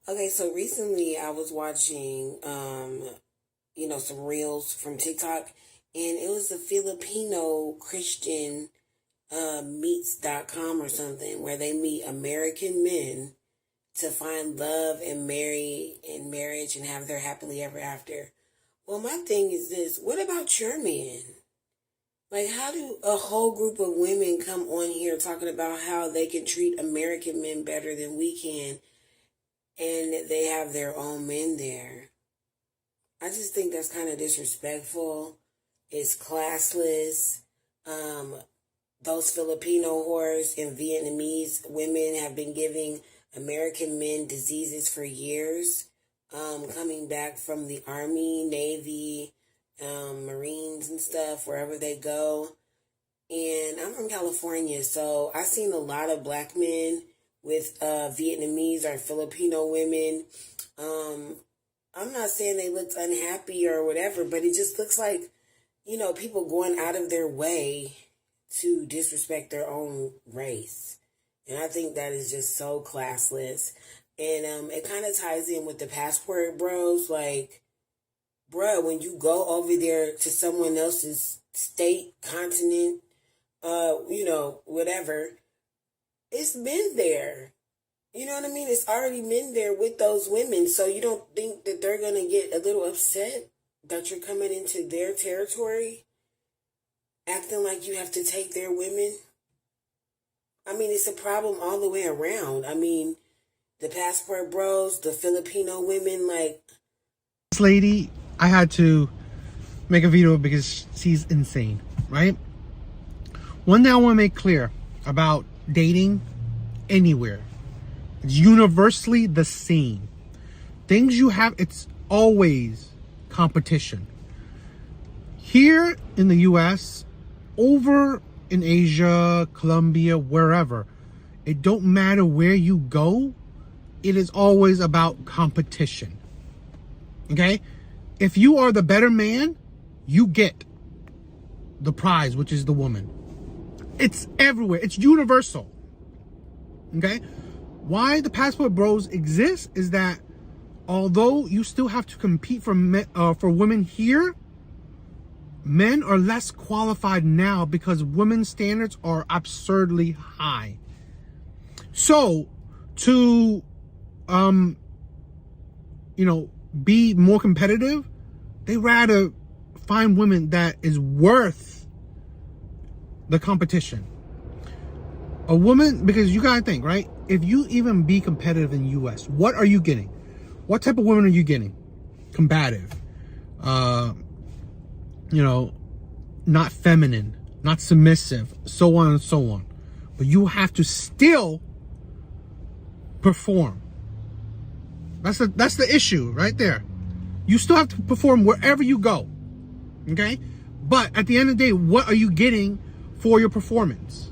Okay, so recently I was watching, some reels from TikTok, and it was a Filipino Christian meets.com or something where they meet American men to find love and marry in marriage and have their happily ever after. Well, my thing is this: what about your men? Like, how do a whole group of women come on here talking about how they can treat American men better than we can, and they have their own men there? I just think that's kind of disrespectful. It's classless. Um, those Filipino whores and Vietnamese women have been giving American men diseases for years. Coming back from the Army, Navy, Marines and stuff, wherever they go. And I'm from California, so I've seen a lot of black men with Vietnamese or Filipino women. Um, I'm not saying they looked unhappy or whatever, but it just looks like, people going out of their way to disrespect their own race. And I think that is just so classless. And it kind of ties in with the passport bros. Like, bruh, when you go over there to someone else's state, continent, whatever, it's been there. You know what I mean? It's already been there with those women. So you don't think that they're going to get a little upset that you're coming into their territory, acting like you have to take their women? I mean, it's a problem all the way around. I mean, the passport bros, the Filipino women, like... This lady, I had to make a video because she's insane, right? One thing I want to make clear about dating anywhere. It's universally the same. Things you have, it's always competition. Here in the US, over in Asia, Colombia, wherever, it don't matter where you go, it is always about competition. Okay? If you are the better man, you get the prize, which is the woman. It's everywhere. It's universal. Okay? Why the passport bros exist is that although you still have to compete for women here, men are less qualified now because women's standards are absurdly high. So to be more competitive, they rather find women that is worth the competition. A woman, because you gotta think, right? If you even be competitive in the US, what are you getting? What type of women are you getting? Combative. Not feminine, not submissive, so on and so on. But you have to still perform. That's the issue right there. You still have to perform wherever you go. Okay? But at the end of the day, what are you getting for your performance?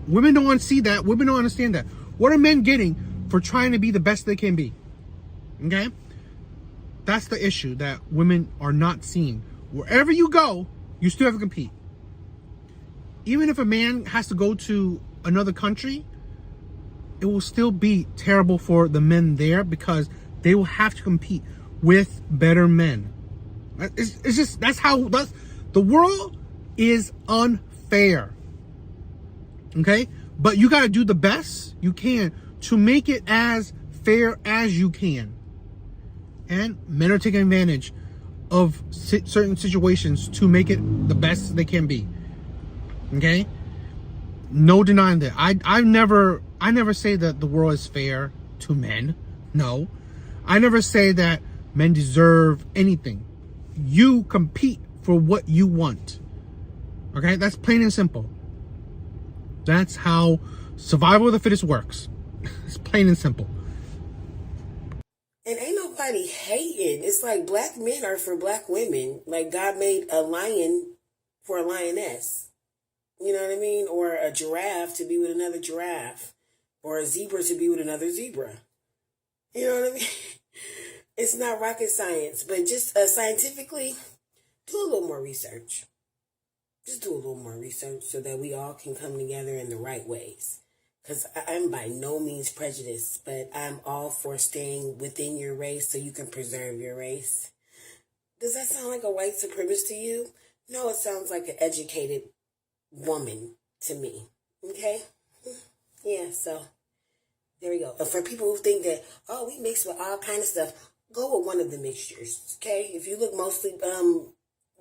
Women don't want to see that. Women don't understand that. What are men getting for trying to be the best they can be? Okay? That's the issue that women are not seeing. Wherever you go, you still have to compete. Even if a man has to go to another country, it will still be terrible for the men there because they will have to compete with better men. It's just, the world is unfair. Okay? But you got to do the best you can to make it as fair as you can. And men are taking advantage of certain situations to make it the best they can be. Okay? No denying that. I never say that the world is fair to men. No. I never say that men deserve anything. You compete for what you want. Okay? That's plain and simple. That's how survival of the fittest works. It's plain and simple. And ain't nobody hating. It's like black men are for black women. Like God made a lion for a lioness. You know what I mean? Or a giraffe to be with another giraffe. Or a zebra to be with another zebra. You know what I mean? It's not rocket science. But just scientifically, do a little more research. Just do a little more research so that we all can come together in the right ways. because I'm by no means prejudiced, but I'm all for staying within your race so you can preserve your race. Does that sound like a white supremacist to you? No, it sounds like an educated woman to me. Okay? Yeah, so there we go. For people who think that, oh, we mix with all kind of stuff, go with one of the mixtures. Okay? If you look mostly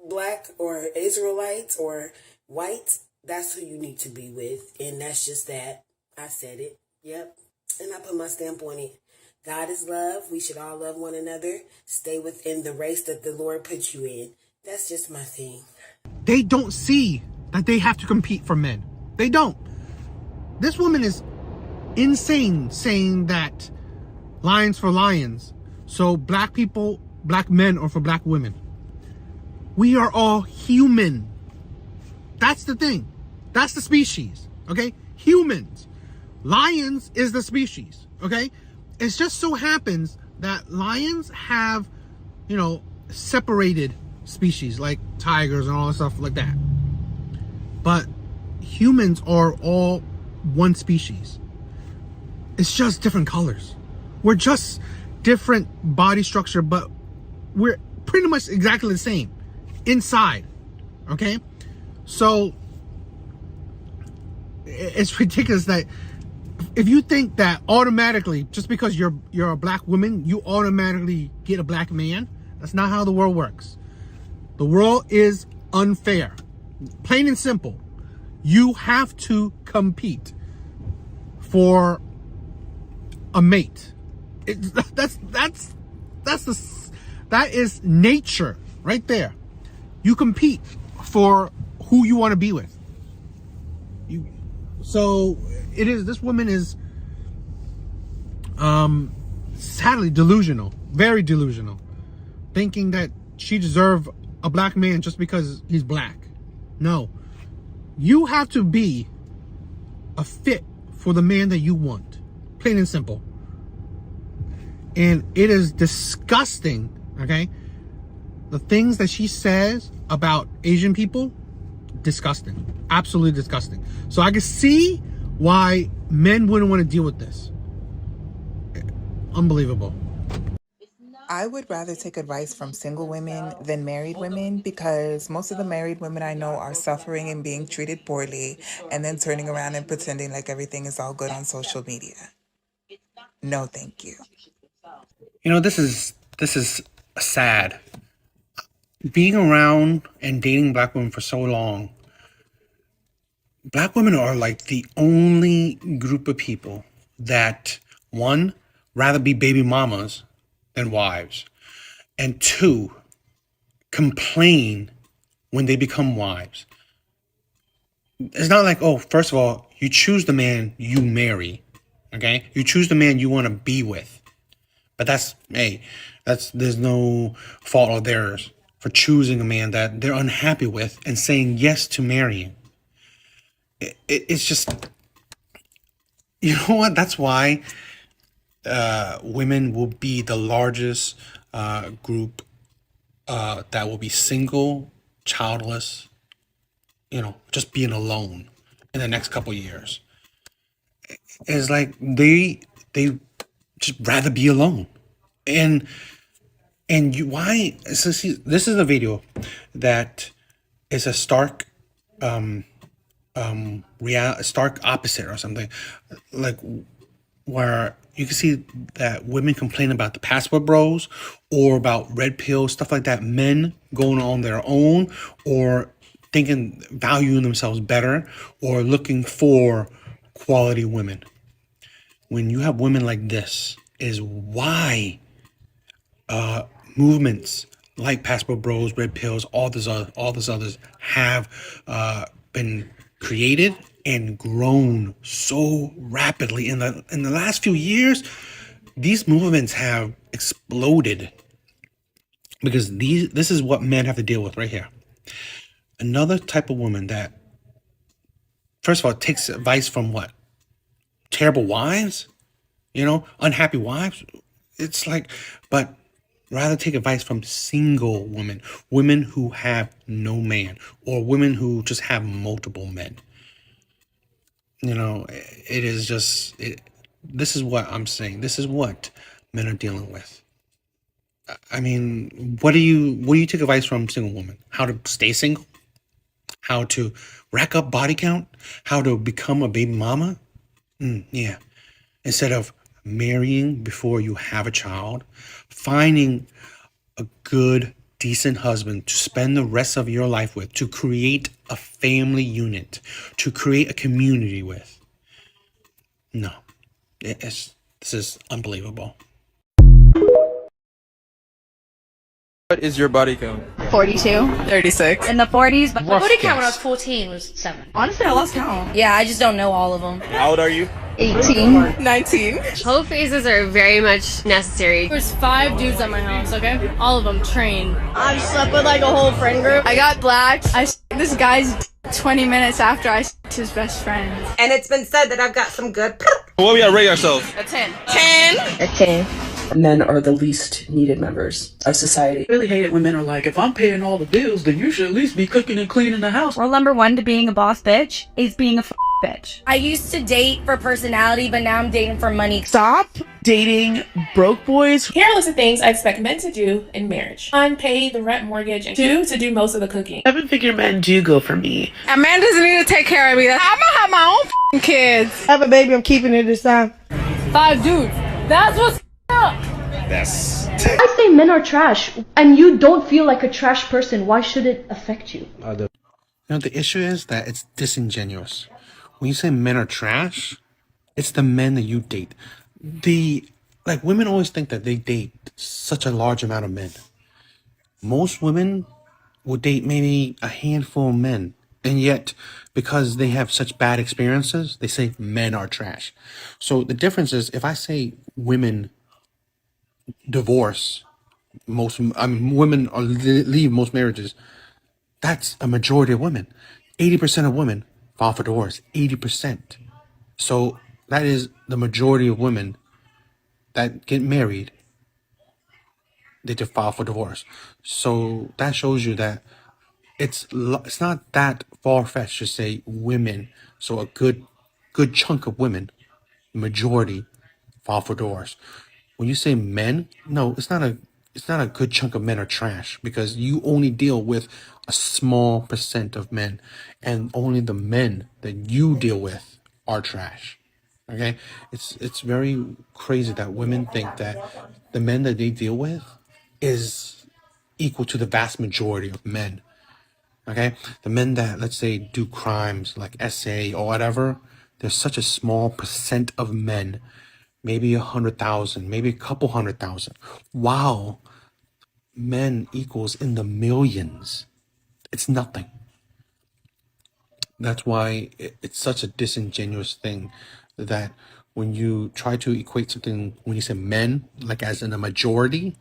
black or Israelites or white, that's who you need to be with. And that's just that. I said it. Yep. And I put my stamp on it. God is love. We should all love one another. Stay within the race that the Lord put you in. That's just my thing. They don't see that they have to compete for men. They don't. This woman is insane saying that lions for lions. So black people, black men are for black women. We are all human. That's the thing. That's the species. Okay? Humans. Lions is the species. Okay? It just so happens that lions have, separated species like tigers and all that stuff like that. But humans are all one species. It's just different colors. We're just different body structure, but we're pretty much exactly the same inside. Okay? So it's ridiculous that if you think that automatically, just because you're a black woman, you automatically get a black man, that's not how the world works. The world is unfair. Plain and simple. You have to compete for a mate. That is nature right there. You compete for who you want to be with. So it is. This woman is sadly delusional, very delusional, thinking that she deserves a black man just because he's black. No, you have to be a fit for the man that you want, plain and simple. And it is disgusting, okay? The things that she says about Asian people, disgusting, absolutely disgusting. So I can see why men wouldn't want to deal with this. Unbelievable. I would rather take advice from single women than married women because most of the married women I know are suffering and being treated poorly and then turning around and pretending like everything is all good on social media. No, thank you. This is sad. Being around and dating black women for so long, black women are like the only group of people that, one, rather be baby mamas than wives, and two, complain when they become wives. It's not like, oh, first of all, you choose the man you marry, okay? You choose the man you want to be with. But there's no fault of theirs for choosing a man that they're unhappy with and saying yes to marrying. It's just, you know what? That's why women will be the largest group that will be single, childless, just being alone in the next couple years. It's like they just rather be alone. And why? So see, this is a video that is a stark stark opposite or something, like where you can see that women complain about the passport bros or about red pill, stuff like that. Men going on their own or valuing themselves better or looking for quality women. When you have women like this is why movements like passport bros, red pills, all this others have been created and grown so rapidly in the last few years. These movements have exploded because this is what men have to deal with right here. Another type of woman that, first of all, takes advice from what? Terrible wives, unhappy wives. It's like, but rather take advice from single women who have no man, or women who just have multiple men. You know, it is just this is what I'm saying. This is what men are dealing with. I mean, what do you take advice from single women? How to stay single? How to rack up body count? How to become a baby mama? Yeah. Instead of marrying before you have a child, finding a good, decent husband to spend the rest of your life with, to create a family unit, to create a community with. No, this is unbelievable. What is your body count? 42. 36. In the 40s, but Body count when I was 14 was 7. honestly, I lost count. Yeah, I just don't know all of them. How old are you? 18. 19. Hoe phases are very much necessary. There's 5 dudes at my house, okay? All of them trained. I've slept with like a whole friend group. I got blacked. This guy's 20 minutes after I his best friend. And it's been said that I've got some good. What we gotta rate ourselves? A 10. 10. A 10. Men are the least needed members of society. I really hate it when men are like, if I'm paying all the bills, then you should at least be cooking and cleaning the house. Rule number 1 to being a boss bitch is being a bitch. I used to date for personality, but now I'm dating for money. Stop dating broke boys. Here are a list of things I expect men to do in marriage. 1, pay the rent, mortgage, and 2, to do most of the cooking. 7-figure men do go for me. A man doesn't need to take care of me. I'm gonna have my own kids. I have a baby, I'm keeping it this time. 5 dudes. That's what's up. I say men are trash, and you don't feel like a trash person. Why should it affect you? You know, the issue is that it's disingenuous. When you say men are trash, it's the men that you date. Women always think that they date such a large amount of men. Most women will date maybe a handful of men. And yet, because they have such bad experiences, they say men are trash. So the difference is, if I say women divorce women or leave most marriages, that's a majority of women. 80% of women file for divorce. 80%. So that is the majority of women that get married. They just file for divorce. So that shows you that it's not that far-fetched to say women. So a good chunk of women, majority, file for divorce. When you say men, no, it's not a good chunk of men are trash, because you only deal with a small percent of men, and only the men that you deal with are trash. Okay? It's very crazy that women think that the men that they deal with is equal to the vast majority of men. Okay? The men that, let's say, do crimes like SA or whatever, there's such a small percent of men, maybe 100,000, maybe a couple 100,000. Wow. Men equals in the millions. It's nothing. That's why it's such a disingenuous thing that when you try to equate something, when you say men, like as in a majority,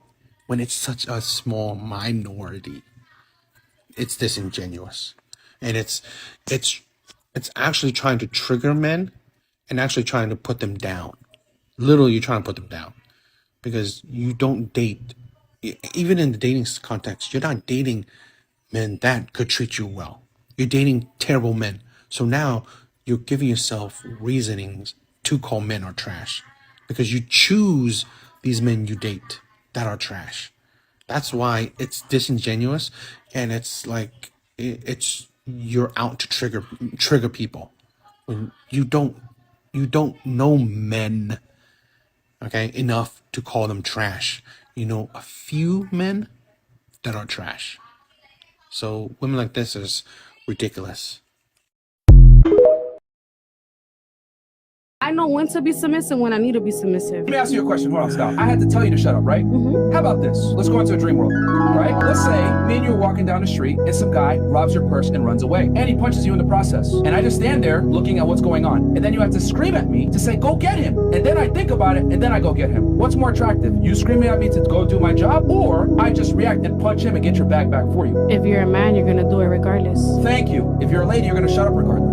when it's such a small minority, it's disingenuous. And it's actually trying to trigger men and actually trying to put them down. Literally, you're trying to put them down, because you don't date, even in the dating context, you're not dating men that could treat you well. You're dating terrible men. So now you're giving yourself reasonings to call men are trash, because you choose these men you date that are trash. That's why it's disingenuous, and it's like you're out to trigger people when you don't know men, okay, enough to call them trash. You know a few men that are trash. So women like this is ridiculous. I know when to be submissive, when I need to be submissive. Let me ask you a question. Hold on, stop. I had to tell you to shut up, right? How about this? Let's go into a dream world, right? Let's say me and you are walking down the street and some guy robs your purse and runs away. And he punches you in the process. And I just stand there looking at what's going on. And then you have to scream at me to say, go get him. And then I think about it, and then I go get him. What's more attractive? You screaming at me to go do my job, or I just react and punch him and get your bag back for you? If you're a man, you're gonna do it regardless. Thank you. If you're a lady, you're going to shut up regardless.